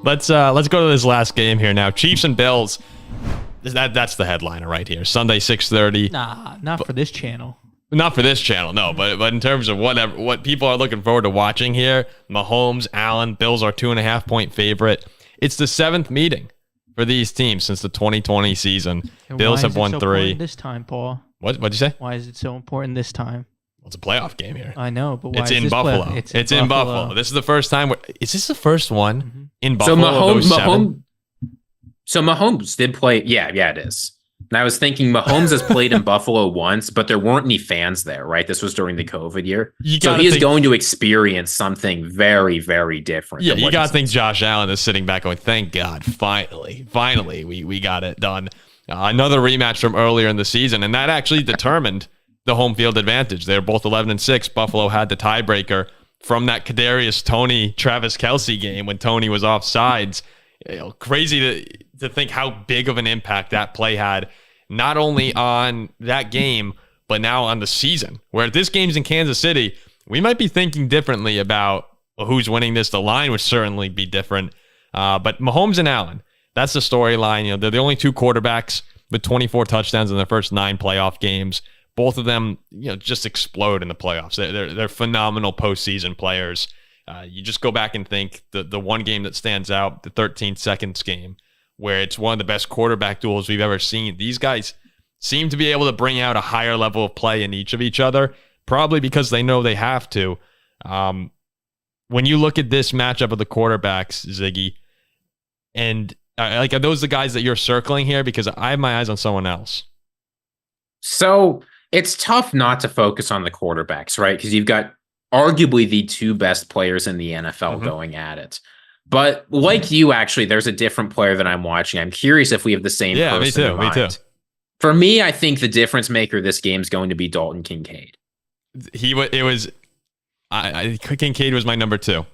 Let's go to this last game here now. Chiefs and Bills. That's the headliner right here. Sunday, 6:30. Nah, not for this channel. Not for this channel, no. But in terms of what people are looking forward to watching here, Mahomes, Allen, Bills are 2.5-point favorite. It's the 7th meeting for these teams since the 2020 season. And Bills have won 3. This time, Paul. What'd you say? Why is it so important this time? Well, it's a playoff game here. I know, but why it's is in this Buffalo. It's in Buffalo. This is the first time. Is this the first one in Buffalo? So Mahomes did play. Yeah, it is. And I was thinking Mahomes has played in Buffalo once, but there weren't any fans there, right? This was during the COVID year. So he is going to experience something very, very different. Yeah, you got to think Josh Allen is sitting back going, thank God, finally, we got it done. Another rematch from earlier in the season, and that actually determined the home field advantage. They're both 11-6. Buffalo had the tiebreaker from that Kadarius Toney Travis Kelce game when Toney was off sides. Crazy to think how big of an impact that play had, not only on that game, but now on the season. Where this game's in Kansas City, we might be thinking differently about who's winning this. The line would certainly be different. But Mahomes and Allen, that's the storyline. They're the only 2 quarterbacks with 24 touchdowns in their first 9 playoff games. Both of them, just explode in the playoffs. They're phenomenal postseason players. You just go back and think the one game that stands out, the 13 seconds game, where it's one of the best quarterback duels we've ever seen. These guys seem to be able to bring out a higher level of play in each of each other, probably because they know they have to. When you look at this matchup of the quarterbacks, Ziggy, and are those the guys that you're circling here? Because I have my eyes on someone else. So it's tough not to focus on the quarterbacks, right? Because you've got arguably the 2 best players in the NFL going at it. But like you, actually, there's a different player that I'm watching. I'm curious if we have the same person in mind. Me too. For me, I think the difference maker this game is going to be Dalton Kincaid. Kincaid was my number 2.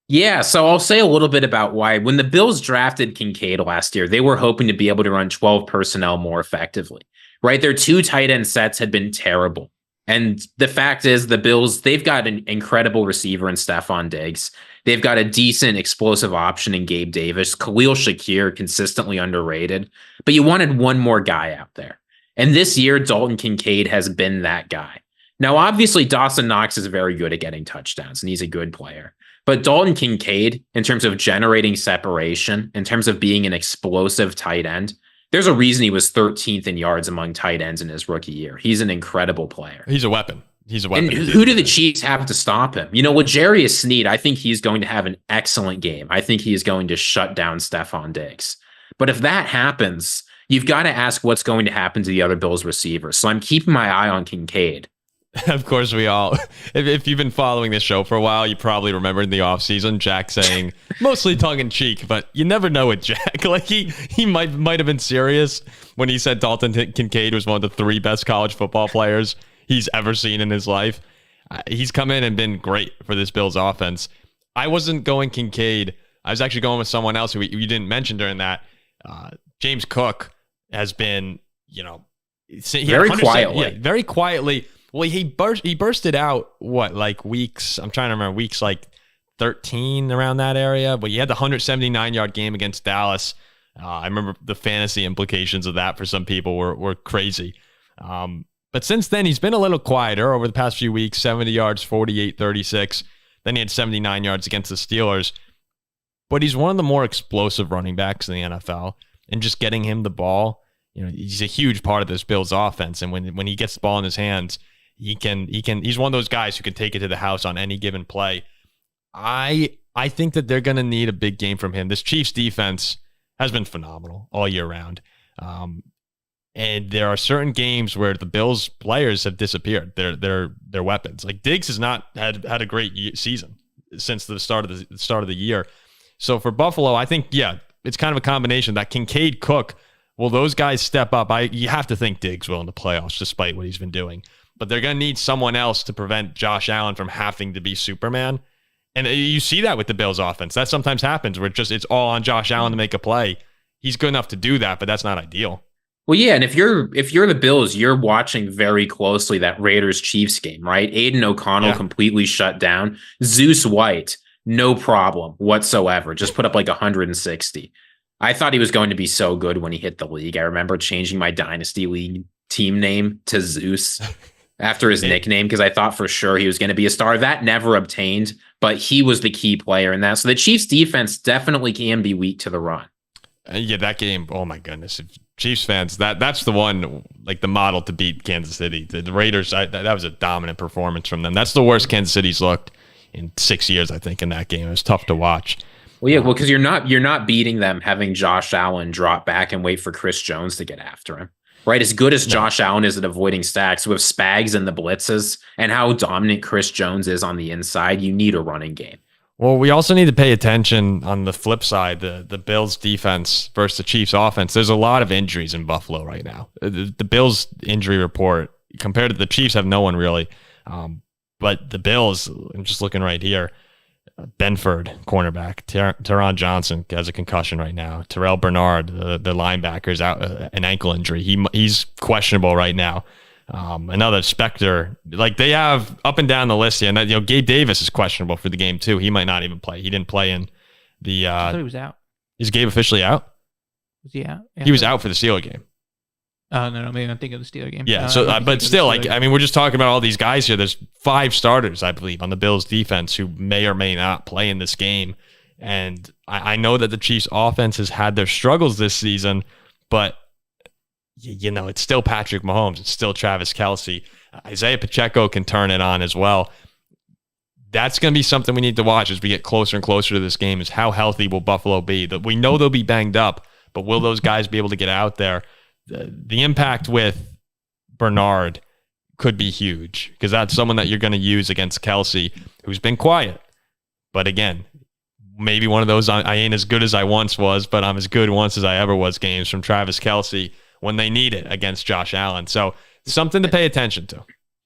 Yeah, so I'll say a little bit about why. When the Bills drafted Kincaid last year, they were hoping to be able to run 12 personnel more effectively, right? Their 2 tight end sets had been terrible. And the fact is, the Bills, they've got an incredible receiver in Stefon Diggs. They've got a decent explosive option in Gabe Davis. Khalil Shakir, consistently underrated. But you wanted one more guy out there. And this year, Dalton Kincaid has been that guy. Now, obviously, Dawson Knox is very good at getting touchdowns, and he's a good player. But Dalton Kincaid, in terms of generating separation, in terms of being an explosive tight end, there's a reason he was 13th in yards among tight ends in his rookie year. He's an incredible player. He's a weapon. And who do the Chiefs have to stop him? With L'Jarius Sneed, I think he's going to have an excellent game. I think he is going to shut down Stefon Diggs. But if that happens, you've got to ask what's going to happen to the other Bills receivers. So I'm keeping my eye on Kincaid. Of course, we all. If you've been following this show for a while, you probably remember in the offseason Jack saying, mostly tongue in cheek, but you never know with Jack. He might have been serious when he said Dalton Kincaid was one of the 3 best college football players he's ever seen in his life. He's come in and been great for this Bills offense. I wasn't going Kincaid. I was actually going with someone else who you didn't mention during that. James Cook has been, very quietly. Yeah, very quietly. Well, he bursted out, weeks? I'm trying to remember, weeks 13 around that area. But he had the 179-yard game against Dallas. I remember the fantasy implications of that for some people were crazy. But since then, he's been a little quieter over the past few weeks. 70 yards, 48-36. Then he had 79 yards against the Steelers. But he's one of the more explosive running backs in the NFL. And just getting him the ball, he's a huge part of this Bills offense. And when he gets the ball in his hands, he's one of those guys who can take it to the house on any given play. I think that they're going to need a big game from him. This Chiefs defense has been phenomenal all year round. And there are certain games where the Bills players have disappeared. Their weapons. Diggs has not had a great season since the start of the year. So for Buffalo, I think it's kind of a combination that Kincaid, Cook. Will those guys step up? You have to think Diggs will in the playoffs, despite what he's been doing. But they're going to need someone else to prevent Josh Allen from having to be Superman. And you see that with the Bills offense. That sometimes happens where it's all on Josh Allen to make a play. He's good enough to do that, but that's not ideal. Well, yeah, and if you're the Bills, you're watching very closely that Raiders-Chiefs game, right? Aiden O'Connell completely shut down. Zeus White, no problem whatsoever. Just put up like 160. I thought he was going to be so good when he hit the league. I remember changing my Dynasty League team name to Zeus after his nickname because I thought for sure he was going to be a star. That never obtained, but he was the key player in that. So the Chiefs defense definitely can be weak to the run. Yeah, that game, oh my goodness. Chiefs fans, that's the one, like the model to beat Kansas City. The Raiders, that was a dominant performance from them. That's the worst Kansas City's looked in 6 years, I think, in that game. It was tough to watch. Well, yeah, because you're not beating them having Josh Allen drop back and wait for Chris Jones to get after him. Right? As good as Josh Allen is at avoiding stacks with Spags and the blitzes and how dominant Chris Jones is on the inside, you need a running game. Well, we also need to pay attention on the flip side, the Bills defense versus the Chiefs offense. There's a lot of injuries in Buffalo right now. The Bills injury report compared to the Chiefs have no one really. But the Bills, I'm just looking right here, Benford, cornerback, Teron Johnson has a concussion right now. Terrell Bernard, the linebacker, is out, an ankle injury. He's questionable right now. Another Spectre, like they have up and down the list here. And Gabe Davis is questionable for the game too. He might not even play. He didn't play in the. I thought he was out. Is Gabe officially out? Was he out? Yeah, he was out for the Steelers game. Oh no, maybe I'm thinking of the Steelers game. Yeah, but still, we're just talking about all these guys here. There's 5 starters, I believe, on the Bills defense who may or may not play in this game. And I know that the Chiefs offense has had their struggles this season, but it's still Patrick Mahomes. It's still Travis Kelce. Isiah Pacheco can turn it on as well. That's going to be something we need to watch as we get closer and closer to this game, is how healthy will Buffalo be? We know they'll be banged up, but will those guys be able to get out there? The impact with Bernard could be huge because that's someone that you're going to use against Kelce, who's been quiet. But again, maybe one of those I ain't as good as I once was, but I'm as good once as I ever was games from Travis Kelce when they need it against Josh Allen. So something to pay attention to.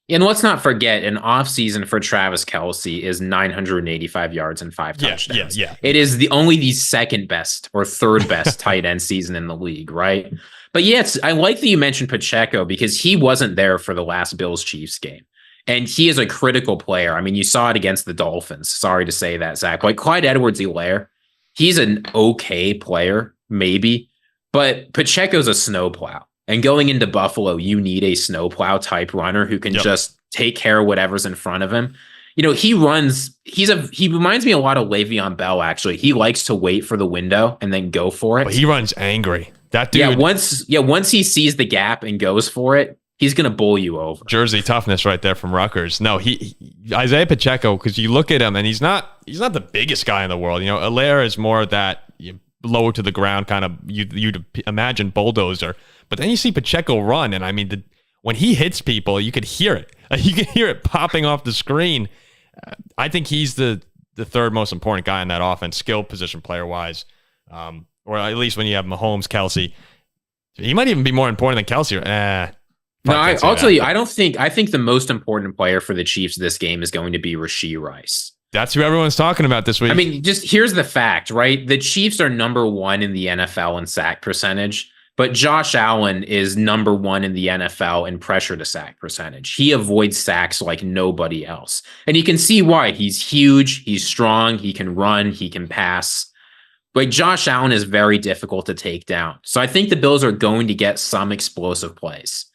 And let's not forget, an offseason for Travis Kelce is 985 yards and 5 touchdowns. Yeah. It is only the second best or third best tight end season in the league, right? But yes, I like that you mentioned Pacheco because he wasn't there for the last Bills-Chiefs game. And he is a critical player. I mean, you saw it against the Dolphins. Sorry to say that, Zach. Like Clyde Edwards-Helaire, he's an okay player, maybe. But Pacheco's a snowplow. And going into Buffalo, you need a snowplow type runner who can just take care of whatever's in front of him. He reminds me a lot of Le'Veon Bell, actually. He likes to wait for the window and then go for it. But he runs angry. That dude. Once he sees the gap and goes for it, he's going to bowl you over. Jersey toughness right there from Rutgers. No, Isiah Pacheco, because you look at him and he's not the biggest guy in the world. Helaire is more that lower to the ground kind of you'd imagine bulldozer. But then you see Pacheco run, and I mean, when he hits people, you could hear it. You can hear it popping off the screen. I think he's the third most important guy in that offense, skill position player wise, or at least when you have Mahomes, Kelce. He might even be more important than Kelce. No, I'll tell you, I think the most important player for the Chiefs this game is going to be Rashee Rice. That's who everyone's talking about this week. I mean, just here's the fact, right? The Chiefs are number 1 in the NFL in sack percentage. But Josh Allen is number 1 in the NFL in pressure to sack percentage. He avoids sacks like nobody else. And you can see why. He's huge. He's strong. He can run. He can pass. But Josh Allen is very difficult to take down. So I think the Bills are going to get some explosive plays.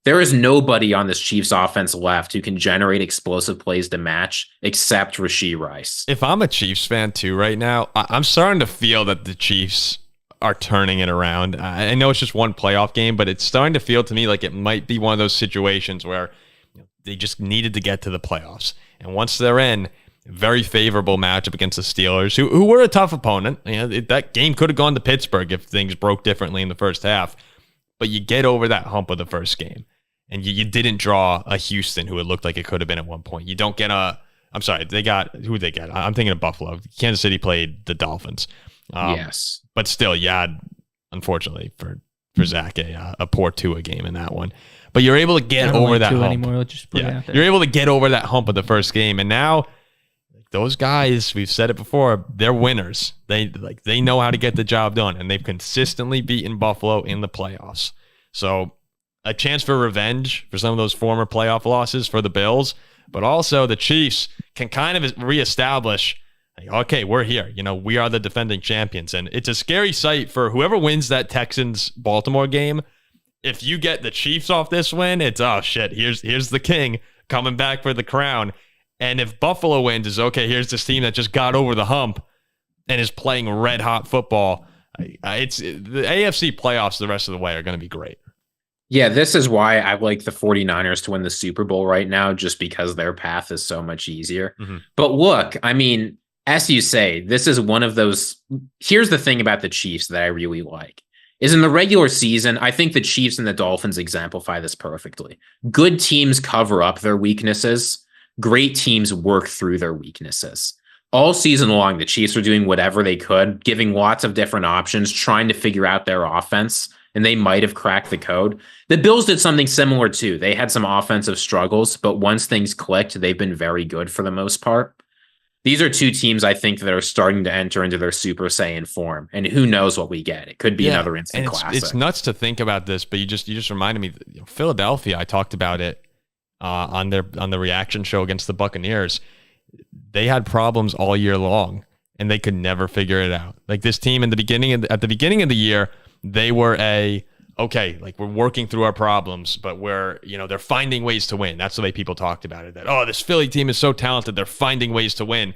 There is nobody on this Chiefs offense left who can generate explosive plays to match except Rashee Rice. If I'm a Chiefs fan too right now, I'm starting to feel that the Chiefs are turning it around. I know it's just one playoff game, but it's starting to feel to me like it might be one of those situations where they just needed to get to the playoffs. And once they're in, very favorable matchup against the Steelers, who were a tough opponent. That game could have gone to Pittsburgh if things broke differently in the first half. But you get over that hump of the first game. And you didn't draw a Houston who it looked like it could have been at one point. You don't get I'm sorry, who they get? I'm thinking of Buffalo. Kansas City played the Dolphins. Yes. But still, you had, unfortunately for Zach, a poor Tua game in that one. But you're able to get over that hump. Anymore. Just put it out there. You're able to get over that hump of the first game. And now those guys, we've said it before, they're winners. They know how to get the job done. And they've consistently beaten Buffalo in the playoffs. So a chance for revenge for some of those former playoff losses for the Bills. But also the Chiefs can kind of reestablish Like, okay, we're here. We are the defending champions. And it's a scary sight for whoever wins that Texans-Baltimore game. If you get the Chiefs off this win, it's, oh, shit, here's the king coming back for the crown. And if Buffalo wins, it's, okay, here's this team that just got over the hump and is playing red-hot football. It's the AFC playoffs the rest of the way are going to be great. Yeah, this is why I like the 49ers to win the Super Bowl right now, just because their path is so much easier. Mm-hmm. But look, I mean, as you say, this is one of those. Here's the thing about the Chiefs that I really like. Is in the regular season, I think the Chiefs and the Dolphins exemplify this perfectly. Good teams cover up their weaknesses. Great teams work through their weaknesses. All season long, the Chiefs were doing whatever they could, giving lots of different options, trying to figure out their offense, and they might have cracked the code. The Bills did something similar too. They had some offensive struggles, but once things clicked, they've been very good for the most part. These are two teams, I think, that are starting to enter into their Super Saiyan form, and who knows what we get. It could be another instant classic. It's nuts to think about this, but you just reminded me, Philadelphia, I talked about it on the reaction show against the Buccaneers. They had problems all year long, and they could never figure it out. Like this team at the beginning of the year, they were we're working through our problems, but they're finding ways to win. That's the way people talked about it. That, oh, this Philly team is so talented, they're finding ways to win.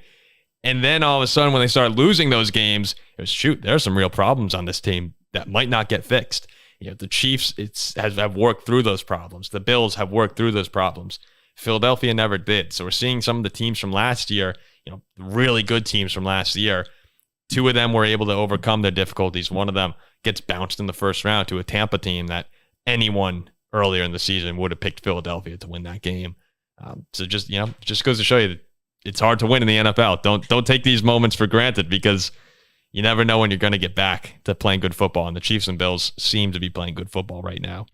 And then all of a sudden, when they started losing those games, it was, shoot, there are some real problems on this team that might not get fixed. The Chiefs have worked through those problems. The Bills have worked through those problems. Philadelphia never did. So we're seeing some of the teams from last year, really good teams from last year. Two of them were able to overcome their difficulties. One of them gets bounced in the first round to a Tampa team that anyone earlier in the season would have picked Philadelphia to win that game. So just goes to show you that it's hard to win in the NFL. Don't take these moments for granted, because you never know when you're going to get back to playing good football. And the Chiefs and Bills seem to be playing good football right now.